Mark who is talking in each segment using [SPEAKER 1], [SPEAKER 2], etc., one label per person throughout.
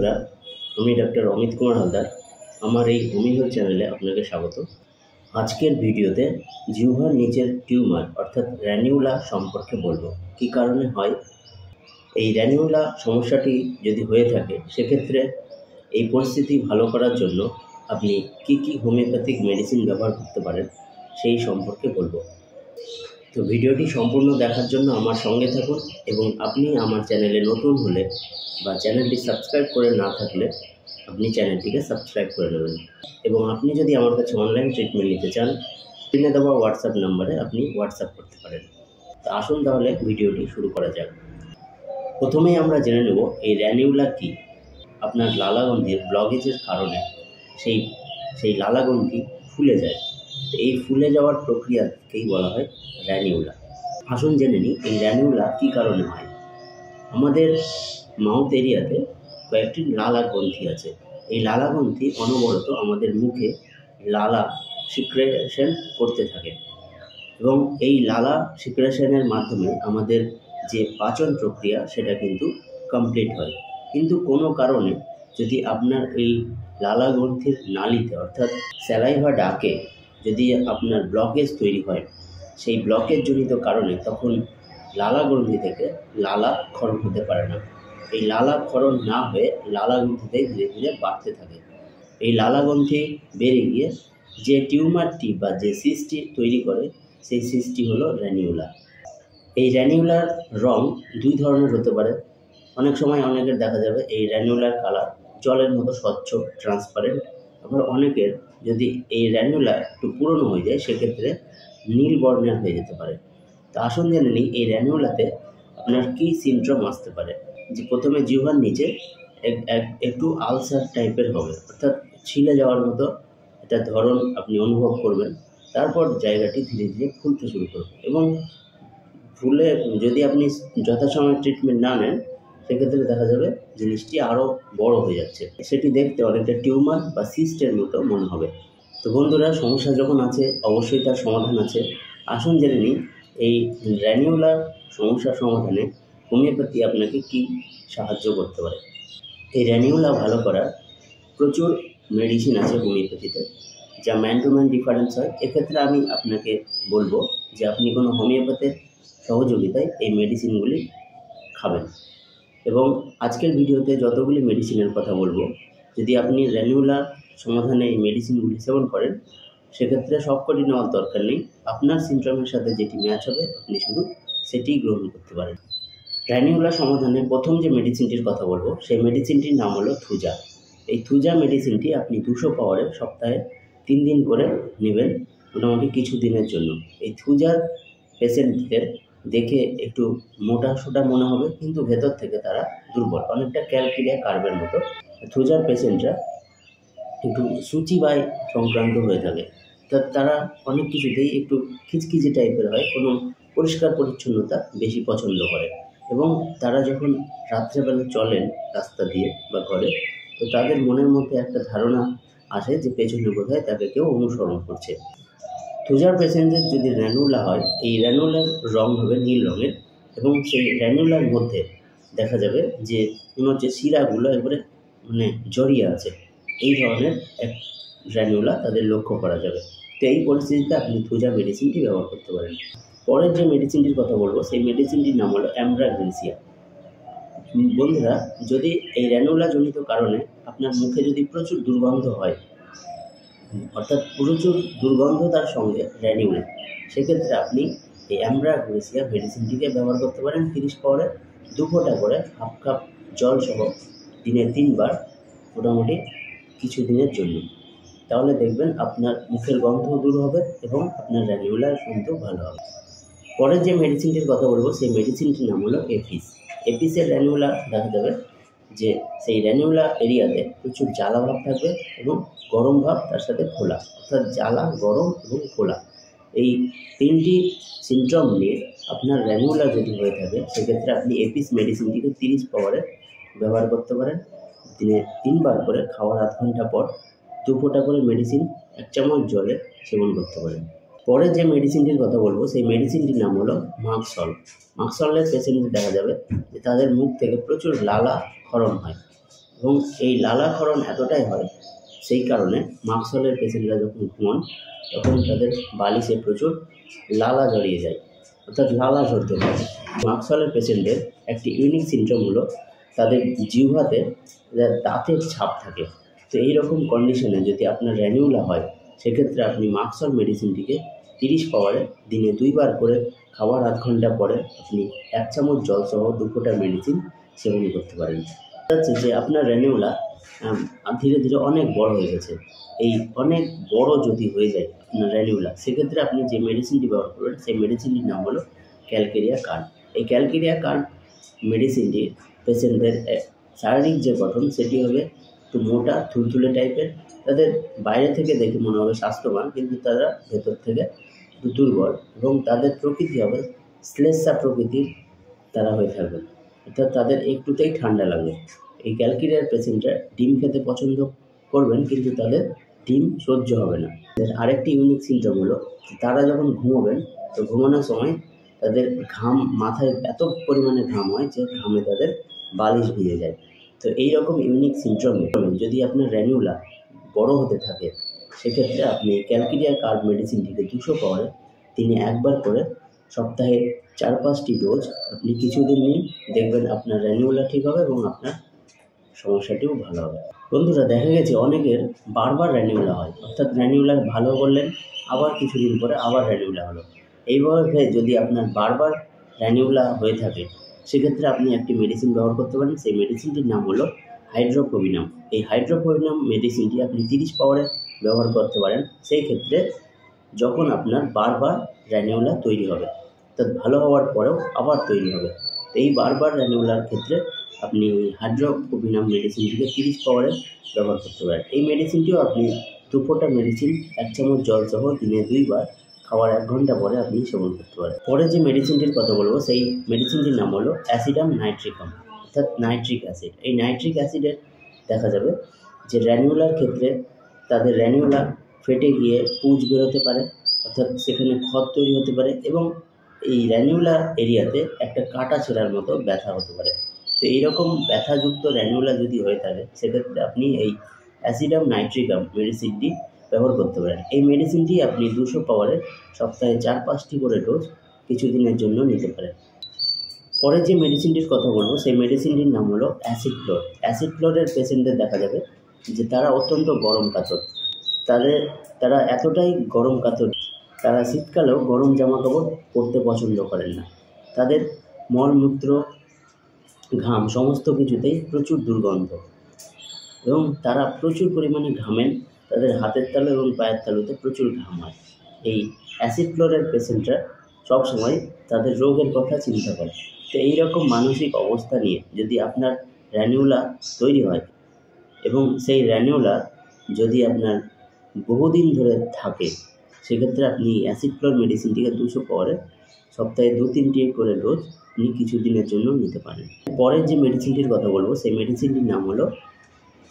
[SPEAKER 1] বন্ধুরা, আমি ডক্টর অমিত কুমার হালদার। আমার এই হোমি হেলথ চ্যানেলে আপনাকে স্বাগত। আজকের ভিডিওতে জিহ্বার নিচের টিউমার অর্থাৎ র্যানিউলা সম্পর্কে বলবো। কী কারণে হয় এই র্যানিউলা সমস্যাটি যদি হয়ে থাকে, সেক্ষেত্রে এই পরিস্থিতি ভালো করার জন্য আপনি কি হোমিওপ্যাথিক মেডিসিন ব্যবহার করতে পারেন সেই সম্পর্কে বলবো। তো ভিডিওটি সম্পূর্ণ দেখার জন্য আমার সঙ্গে থাকুন, এবং আপনি আমার চ্যানেলে নতুন হলে বা চ্যানেলটি সাবস্ক্রাইব করে না থাকলে আপনি চ্যানেলটিকে সাবস্ক্রাইব করে নেবেন। এবং আপনি যদি আমার কাছে অনলাইন ট্রিটমেন্ট নিতে চান, স্ক্রিনে দেওয়া হোয়াটসঅ্যাপ নাম্বারে আপনি হোয়াটসঅ্যাপ করতে পারেন। তো আসুন তাহলে ভিডিওটি শুরু করা যাক। প্রথমেই আমরা জেনে নেব এই র্যানিউলা কী। আপনার লালাগ্রন্থির ব্লকেজের কারণে সেই লালাগ্রন্থি ফুলে যায়। এই ফুলে যাওয়ার প্রক্রিয়াকেই বলা হয় র্যানিউলা। আসুন জেনে নিই এই র্যানিউলা কী কারণে হয়। আমাদের মাউথ এরিয়াতে কয়েকটি লালা গ্রন্থি আছে। এই লালা গ্রন্থি অনবরত আমাদের মুখে লালা সিক্রেশন করতে থাকে, এবং এই লালা সিক্রেশনের মাধ্যমে আমাদের যে পাচন প্রক্রিয়া সেটা কিন্তু কমপ্লিট হয়। কিন্তু কোনো কারণে যদি আপনার এই লালা গ্রন্থির নালীতে অর্থাৎ স্যালাইভা ডাকে যদি আপনার ব্লকেজ তৈরি হয়, সেই ব্লকেজ জনিত কারণে তখন লালা গ্রন্থি থেকে লালা ক্ষরণ হতে পারে না। এই লালা ক্ষরণ না হয়ে লালা গ্রন্থিতে ধীরে ধীরে বাড়তে থাকে। এই লালা গ্রন্থি বেড়ে গিয়ে যে টিউমারটি বা যে সিস্টটি তৈরি করে, সেই সিস্টটি হলো র্যানিউলা। এই র্যানিউলার রং দুই ধরনের হতে পারে। অনেক সময় অনেকের দেখা যাবে এই র্যানিউলার কালার জলের মতো স্বচ্ছ ট্রান্সপারেন্ট। আবার অনেকের যদি এই র্যানিউলা একটু পুরনো হয়ে যায়, সেক্ষেত্রে নীল বর্ণের হয়ে যেতে পারে। তো আসুন জেনে নিই এই র্যানিউলাতে আপনার কী সিমটম আসতে পারে। যে প্রথমে জিহ্বার নিচে একটু আলসার টাইপের হবে, অর্থাৎ ছিলে যাওয়ার মতো একটা ধরন আপনি অনুভব করবেন। তারপর জায়গাটি ধীরে ধীরে ফুলতে শুরু করবে, এবং ফুলে যদি আপনি যথাসময়ে ট্রিটমেন্ট না নেন, সেক্ষেত্রে দেখা যাবে জিনিসটি আরও বড় হয়ে যাচ্ছে। সেটি দেখতে অনেকটা টিউমার বা সিস্টের মতো মনে হবে। তো বন্ধুরা, সমস্যা যখন আছে অবশ্যই তার সমাধান আছে। আসুন জেনে নিই এই র্যানিউলার সমস্যার সমাধানে হোমিওপ্যাথি আপনাকে কি সাহায্য করতে পারে। এই র্যানিউলা ভালো করার প্রচুর মেডিসিন আছে হোমিওপ্যাথিতে, যা ম্যান টু ম্যান ডিফারেন্স হয়। এক্ষেত্রে আমি আপনাকে বলবো যে আপনি কোনো হোমিওপ্যাথের সহযোগিতায় এই মেডিসিনগুলি খাবেন। এবং আজকের ভিডিওতে যতগুলি মেডিসিনের কথা বলবো, যদি আপনি র্যানিউলা সমাধানে এই মেডিসিনগুলি সেবন করেন, সেক্ষেত্রে সবকটি নেওয়ার দরকার নেই। আপনার সিমটমের সাথে যেটি ম্যাচ হবে আপনি শুধু সেটিই গ্রহণ করতে পারেন। র্যানিউলা সমাধানে প্রথম যে মেডিসিনটির কথা বলবো, সেই মেডিসিনটির নাম হলো থুজা। এই থুজা মেডিসিনটি আপনি 200 পাওয়ারে সপ্তাহে 3 দিন করে নেবেন, মোটামুটি কিছু দিনের জন্য। এই থুজার পেশেন্টদের দেখে একটু মোটা সোটা মনে হবে, কিন্তু ভেতর থেকে তারা দুর্বল, অনেকটা ক্যালকিরিয়া কার্ভের মতো। থুজার পেশেন্টরা একটু সূচিবায় সংক্রান্ত হয়ে থাকে, তারা অনেক কিছুতেই একটু খিচখিচি টাইপের হয়, কোনো পরিষ্কার পরিচ্ছন্নতা বেশি পছন্দ করে। এবং তারা যখন রাত্রেবেলা চলেন রাস্তা দিয়ে বা ঘরে, তো তাদের মনের মধ্যে একটা ধারণা আসে যে পেছনে বোধহয় তাকে কেউ অনুসরণ করছে। থুজার পেশেন্টদের যদি র্যানুলা হয়, এই র্যানুলার রং হবে নীল রঙের, এবং সেই র্যানুলার মধ্যে দেখা যাবে যে কোনো হচ্ছে শিরাগুলো একবারে জড়িয়ে আছে। এই ধরনের এক র্যানুলা তাদের লক্ষ্য করা যাবে। তো এই পরিস্থিতিতে আপনি থুজা মেডিসিনটি ব্যবহার করতে পারেন। পরের যে মেডিসিনটির কথা বলবো, সেই মেডিসিনটির নাম হলো অ্যামব্রাগ্রেসিয়া। বন্ধুরা, যদি এই র্যানুলা জনিত কারণে আপনার মুখে যদি প্রচুর দুর্গন্ধ হয়, অর্থাৎ প্রচুর দুর্গন্ধ তার সঙ্গে র্যানিউলা, সেক্ষেত্রে আপনি এই অ্যামব্রাগ্রেসিয়া মেডিসিনটিকে ব্যবহার করতে পারেন 30 পাওয়ারে 2 ফোঁটা করে হাফ কাপ জল সহ দিনে 3 বার, মোটামুটি কিছু দিনের জন্য। তাহলে দেখবেন আপনার মুখের গন্ধও দূর হবে এবং আপনার র্যানিউলার কিন্তু ভালো হবে। পরের যে মেডিসিনটির কথা বলবো, সেই মেডিসিনটির নাম হলো এপিস। এপিসের র্যানিউলা দেখা যাবে যে সেই র্যানিউলা এরিয়াতে প্রচুর জ্বালা ভাব থাকবে এবং গরম ভাব, তার সাথে ফোলা, অর্থাৎ জ্বালা, গরম এবং ফোলা। এই 3টি সিমটম নিয়ে আপনার র্যানিউলা যদি হয়ে থাকে, সেক্ষেত্রে আপনি এপিস মেডিসিনটিকে 30 পাওয়ারে ব্যবহার করতে পারেন। দিনে 3 বার করে খাওয়ার আধ ঘন্টা পর 2 ফোঁটা করে মেডিসিন 1 চামচ জলে সেবন করতে পারেন। পরে যে মেডিসিনটির কথা বলবো, সেই মেডিসিনটির নাম হলো মাক্সল। মাক্সলের পেশেন্টদের দেখা যাবে যে তাদের মুখ থেকে প্রচুর লালা ক্ষরণ হয়। এবং এই লালাক্ষরণ এতটাই হয়, সেই কারণে মাকসলের পেশেন্টরা যখন ঘুমান তখন তাদের বালিশে প্রচুর লালা জড়িয়ে যায়, অর্থাৎ লালা ঝরতে পারে। মাকসলের পেশেন্টদের একটি ইউনিক সিমটম হলো তাদের জিহ্বাতে দাঁতের ছাপ থাকে। তো এই রকম কন্ডিশনে যদি আপনার র্যানিউলা হয়, সেক্ষেত্রে আপনি মাকসল মেডিসিনটিকে 30 পাওয়ারে দিনে 2 বার করে খাওয়ার আধ ঘন্টা পরে আপনি 1 চামচ জলসহ 2 ফোঁটা মেডিসিন সেবন করতে পারেন। হচ্ছে যে আপনার র্যানিউলা ধীরে ধীরে অনেক বড় হয়ে গেছে। এই অনেক বড় যদি হয়ে যায় আপনার র্যানিউলা, সেক্ষেত্রে আপনি যে মেডিসিনটি ব্যবহার করবেন সেই মেডিসিনটির নাম হলো ক্যালকেরিয়া কার্ড। এই ক্যালকেরিয়া কার্ড মেডিসিনটি পেশেন্টদের শারীরিক যে গঠন সেটি হবে একটু মোটা থুলথুলে টাইপের। তাদের বাইরে থেকে দেখে মনে হবে স্বাস্থ্যবান, কিন্তু তারা ভেতর থেকে দুর্বল, এবং তাদের প্রকৃতি হবে শ্লেষ্মা প্রকৃতির তারা হয়ে থাকবে, অর্থাৎ তাদের একটুতেই ঠান্ডা লাগবে। এই ক্যালকেরিয়ার পেশেন্টরা ডিম খেতে পছন্দ করবেন, কিন্তু তাদের ডিম সহ্য হবে না। তাদের আরেকটি ইউনিক সিমটম হলো তারা যখন ঘুমোবেন, তো ঘুমানোর সময় তাদের ঘাম মাথায় এত পরিমাণে ঘাম হয় যে ঘামে তাদের বালিশ ভিজে যায়। তো এই রকম ইউনিক সিমটম যদি আপনার র্যানিউলা বড় হতে থাকে, সেক্ষেত্রে আপনি ক্যালকেরিয়া কার্ড মেডিসিনটিকে 200 পাওয়ারে দিনে 1 বার করে সপ্তাহে 4-5টি ডোজ আপনি কিছুদিন নিন, দেখবেন আপনার র্যানিউলা ঠিক হবে এবং আপনার সমস্যাটিও ভালো হবে। বন্ধুরা, দেখা গেছে অনেকের বারবার র্যানিউলা হয়, অর্থাৎ র্যানিউলা ভালো করলেন, আবার কিছুদিন পরে আবার র্যানিউলা হলো। এইভাবে যদি আপনার বারবার র্যানিউলা হয়ে থাকে, সেক্ষেত্রে আপনি একটি মেডিসিন ব্যবহার করতে পারেন। সেই মেডিসিনটির নাম হলো হাইড্রোকোভিনাম। এই হাইড্রোকোভিনাম মেডিসিনটি আপনি 30 পাওয়ারে ব্যবহার করতে পারেন। সেই ক্ষেত্রে যখন আপনার বারবার র্যানিউলা তৈরি হবে, অর্থাৎ ভালো হওয়ার পরেও আবার তৈরি হবে, তো এই বারবার র্যানিউলার ক্ষেত্রে আপনি হাইড্রোকোভিনাম মেডিসিনটিকে 30 পাওয়ারে ব্যবহার করতে পারেন। এই মেডিসিনটিও আপনি 2 ফোঁটা মেডিসিন 1 চামচ জলসহ দিনে 2 বার খাওয়ার 1 ঘন্টা পরে আপনি সেবন করতে পারেন। পরে যে মেডিসিনটির কথা বলবো সেই মেডিসিনটির নাম হলো অ্যাসিডাম নাইট্রিকাম, অর্থাৎ নাইট্রিক অ্যাসিড। এই নাইট্রিক অ্যাসিডের দেখা যাবে যে র্যানিউলার ক্ষেত্রে তাদের র্যানিউলা ফেটে গিয়ে পুঁজ বেরোতে পারে, অর্থাৎ সেখানে ক্ষত তৈরি হতে পারে, এবং এই র্যানিউলা এরিয়াতে একটা কাটা ছেঁড়ার মতো ব্যথা হতে পারে। তো এইরকম ব্যথাযুক্ত র্যানিউলা যদি হয়ে থাকে, সেক্ষেত্রে আপনি এই অ্যাসিডাম নাইট্রিকাম মেডিসিনটি ব্যবহার করতে পারেন। এই মেডিসিনটি আপনি 200 পাওয়ারে সপ্তাহে 4-5টি করে ডোজ কিছুদিনের জন্য নিতে পারেন। পরে যে মেডিসিনটির কথা বলবো সেই মেডিসিনটির নাম হলো অ্যাসিড ফ্লোর। অ্যাসিড ফ্লোরের পেশেন্টদের দেখা যাবে যে তারা অত্যন্ত গরম কাতর। তারা এতটাই গরম কাতর, তারা শীতকালেও গরম জামাকাপড় পরতে পছন্দ করেন না। তাদের মলমূত্র, ঘাম সমস্ত কিছুতেই প্রচুর দুর্গন্ধ, এবং তারা প্রচুর পরিমাণে ঘামেন। তাদের হাতের তালু এবং পায়ের তালুতে প্রচুর ঘাম হয়। এই অ্যাসিড ফ্লোরের পেশেন্টরা সবসময় তাদের রোগের কথা চিন্তা করে। তো এইরকম মানসিক অবস্থা নিয়ে যদি আপনার র্যানিউলা তৈরি হয়, এবং সেই র্যানিউলা যদি আপনার বহুদিন ধরে থাকে, সেক্ষেত্রে আপনি অ্যাসিড ফ্লোর মেডিসিনটিকে 200 পাওয়ারে সপ্তাহে 2-3টি করে ডোজ আপনি কিছুদিনের জন্য নিতে পারেন। পরের যে মেডিসিনটির কথা বলবো সেই মেডিসিনটির নাম হলো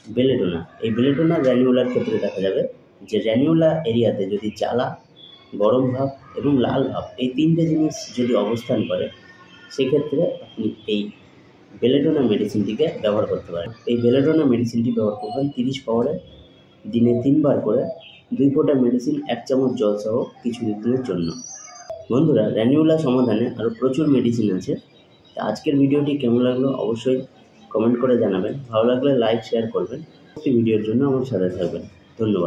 [SPEAKER 1] বেলেডোনা। এই বেলেডোনা র্যানিউলার ক্ষেত্রে দেখা যাবে যে র্যানিউলা এরিয়াতে যদি জ্বালা, গরম ভাব এবং লাল ভাব, এই 3টে জিনিস যদি অবস্থান করে, সেক্ষেত্রে আপনি এই বেলেডোনা মেডিসিনটিকে ব্যবহার করতে পারেন। এই বেলেডোনা মেডিসিনটি ব্যবহার করবেন 30 পাওয়ারে দিনে 3 বার করে 2 ফোঁটা মেডিসিন 1 চামচ জলসহ কিছু দিনের জন্য। বন্ধুরা, র্যানিউলা সমাধানে আরও প্রচুর মেডিসিন আছে। তা আজকের ভিডিওটি কেমন লাগলো অবশ্যই কমেন্ট করে জানাবেন। ভালো লাগলে লাইক শেয়ার করবেন। পরবর্তী ভিডিওর জন্য আমার সাথে থাকবেন। ধন্যবাদ।